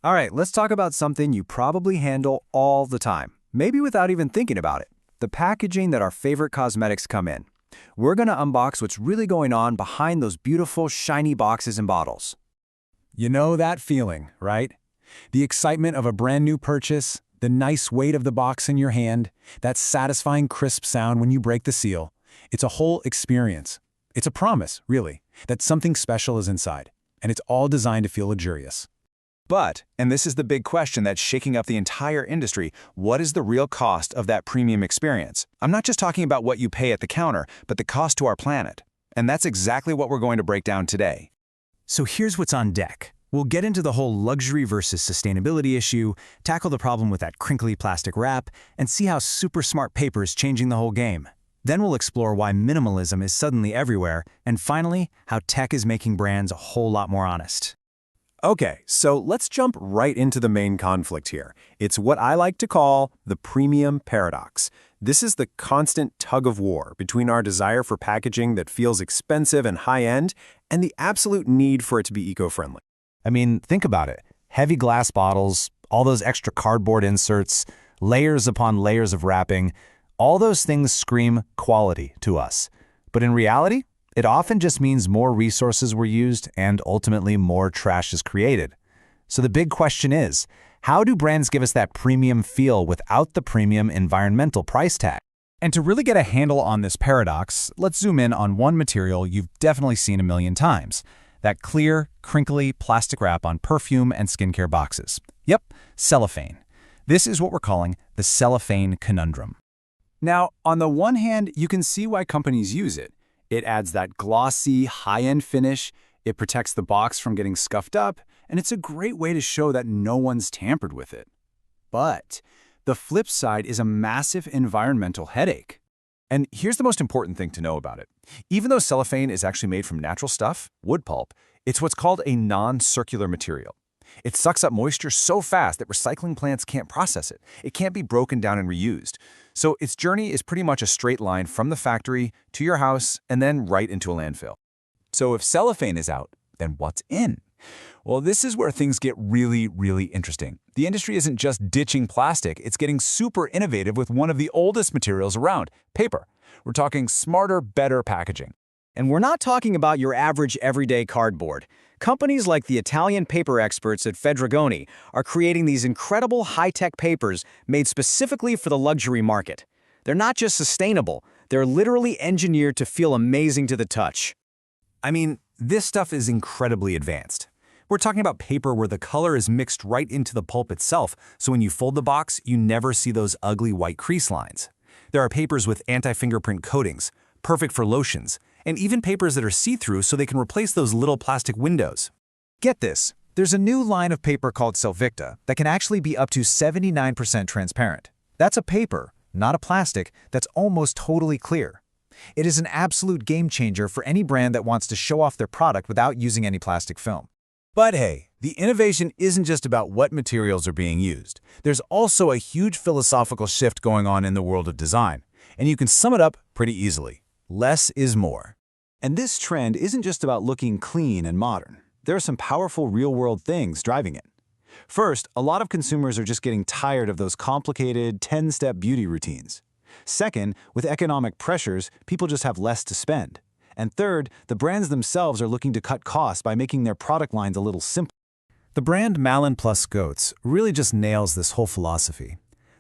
All right, let's talk about something you probably handle all the time, maybe without even thinking about it. The packaging that our favorite cosmetics come in. We're going to unbox what's really going on behind those beautiful, shiny boxes and bottles. You know that feeling, right? The excitement of a brand new purchase, the nice weight of the box in your hand, that satisfying crisp sound when you break the seal. It's a whole experience. It's a promise, really, that something special is inside, and it's all designed to feel luxurious. But, and this is the big question that's shaking up the entire industry, what is the real cost of that premium experience? I'm not just talking about what you pay at the counter, but the cost to our planet. And that's exactly what we're going to break down today. So here's what's on deck. We'll get into the whole luxury versus sustainability issue, tackle the problem with that crinkly plastic wrap, and see how super smart paper is changing the whole game. Then we'll explore why minimalism is suddenly everywhere, and finally, how tech is making brands a whole lot more honest. Okay, so let's jump right into the main conflict here. It's what I like to call the premium paradox. This is the constant tug of war between our desire for packaging that feels expensive and high-end and the absolute need for it to be eco-friendly. I mean, think about it. Heavy glass bottles, all those extra cardboard inserts, layers upon layers of wrapping, all those things scream quality to us. But in reality, it often just means more resources were used and ultimately more trash is created. So the big question is, how do brands give us that premium feel without the premium environmental price tag? And to really get a handle on this paradox, let's zoom in on one material you've definitely seen a million times. That clear, crinkly plastic wrap on perfume and skincare boxes. Yep, cellophane. This is what we're calling the cellophane conundrum. Now, on the one hand, you can see why companies use it. It adds that glossy, high-end finish, it protects the box from getting scuffed up, and it's a great way to show that no one's tampered with it. But the flip side is a massive environmental headache. And here's the most important thing to know about it. Even though cellophane is actually made from natural stuff, wood pulp, it's what's called a non-circular material. It sucks up moisture so fast that recycling plants can't process it. It can't be broken down and reused. So its journey is pretty much a straight line from the factory to your house and then right into a landfill. So if cellophane is out, then what's in? Well, this is where things get really, really interesting. The industry isn't just ditching plastic, it's getting super innovative with one of the oldest materials around, paper. We're talking smarter, better packaging. And we're not talking about your average everyday cardboard. Companies like the Italian paper experts at Fedrigoni are creating these incredible high-tech papers made specifically for the luxury market. They're not just sustainable, they're literally engineered to feel amazing to the touch. I mean, this stuff is incredibly advanced. We're talking about paper where the color is mixed right into the pulp itself, so when you fold the box, you never see those ugly white crease lines. There are papers with anti-fingerprint coatings, perfect for lotions, and even papers that are see-through so they can replace those little plastic windows. Get this, there's a new line of paper called Selvicta that can actually be up to 79% transparent. That's a paper, not a plastic, that's almost totally clear. It is an absolute game changer for any brand that wants to show off their product without using any plastic film. But hey, the innovation isn't just about what materials are being used. There's also a huge philosophical shift going on in the world of design, and you can sum it up pretty easily. Less is more. And this trend isn't just about looking clean and modern. There are some powerful real-world things driving it. First, a lot of consumers are just getting tired of those complicated 10-step beauty routines. Second, with economic pressures, people just have less to spend. And third, the brands themselves are looking to cut costs by making their product lines a little simpler. The brand Malin Plus Goats really just nails this whole philosophy.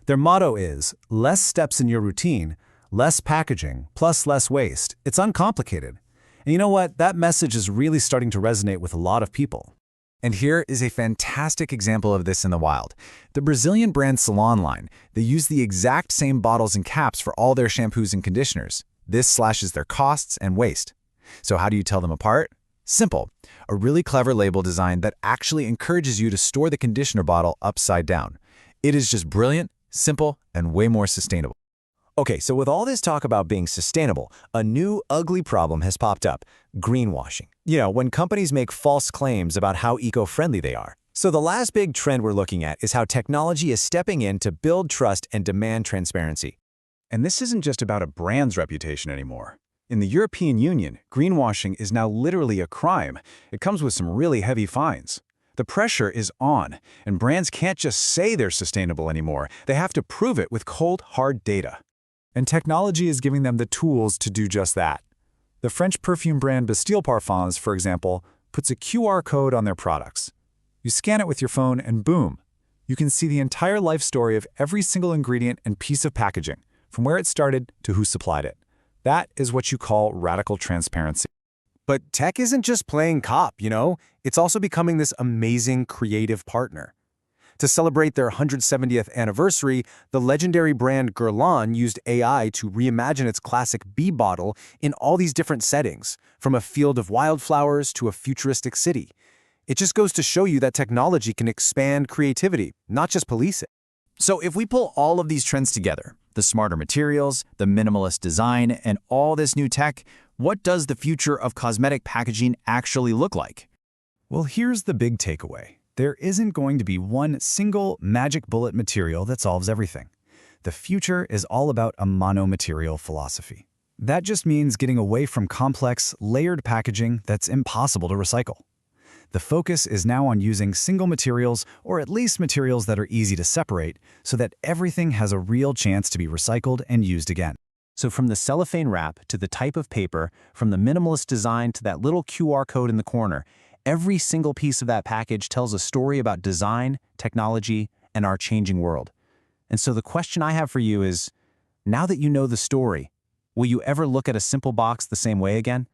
Their motto is, less steps in your routine, less packaging, plus less waste. It's uncomplicated. And you know what? That message is really starting to resonate with a lot of people. And here is a fantastic example of this in the wild. The Brazilian brand Salon line, they use the exact same bottles and caps for all their shampoos and conditioners. This slashes their costs and waste. So how do you tell them apart? Simple. A really clever label design that actually encourages you to store the conditioner bottle upside down. It is just brilliant, simple, and way more sustainable. Okay, so with all this talk about being sustainable, a new ugly problem has popped up: greenwashing. You know, when companies make false claims about how eco-friendly they are. So the last big trend we're looking at is how technology is stepping in to build trust and demand transparency. And this isn't just about a brand's reputation anymore. In the European Union, greenwashing is now literally a crime. It comes with some really heavy fines. The pressure is on, and brands can't just say they're sustainable anymore. They have to prove it with cold, hard data. And technology is giving them the tools to do just that. The French perfume brand Bastille Parfums, for example, puts a QR code on their products. You scan it with your phone and boom, you can see the entire life story of every single ingredient and piece of packaging, from where it started to who supplied it. That is what you call radical transparency. But tech isn't just playing cop, you know? It's also becoming this amazing creative partner. To celebrate their 170th anniversary, the legendary brand Guerlain used AI to reimagine its classic bee bottle in all these different settings, from a field of wildflowers to a futuristic city. It just goes to show you that technology can expand creativity, not just police it. So if we pull all of these trends together, the smarter materials, the minimalist design, and all this new tech, what does the future of cosmetic packaging actually look like? Well, here's the big takeaway. There isn't going to be one single magic bullet material that solves everything. The future is all about a mono-material philosophy. That just means getting away from complex, layered packaging that's impossible to recycle. The focus is now on using single materials, or at least materials that are easy to separate, so that everything has a real chance to be recycled and used again. So from the cellophane wrap to the type of paper, from the minimalist design to that little QR code in the corner, every single piece of that package tells a story about design, technology, and our changing world. And so the question I have for you is, now that you know the story, will you ever look at a simple box the same way again?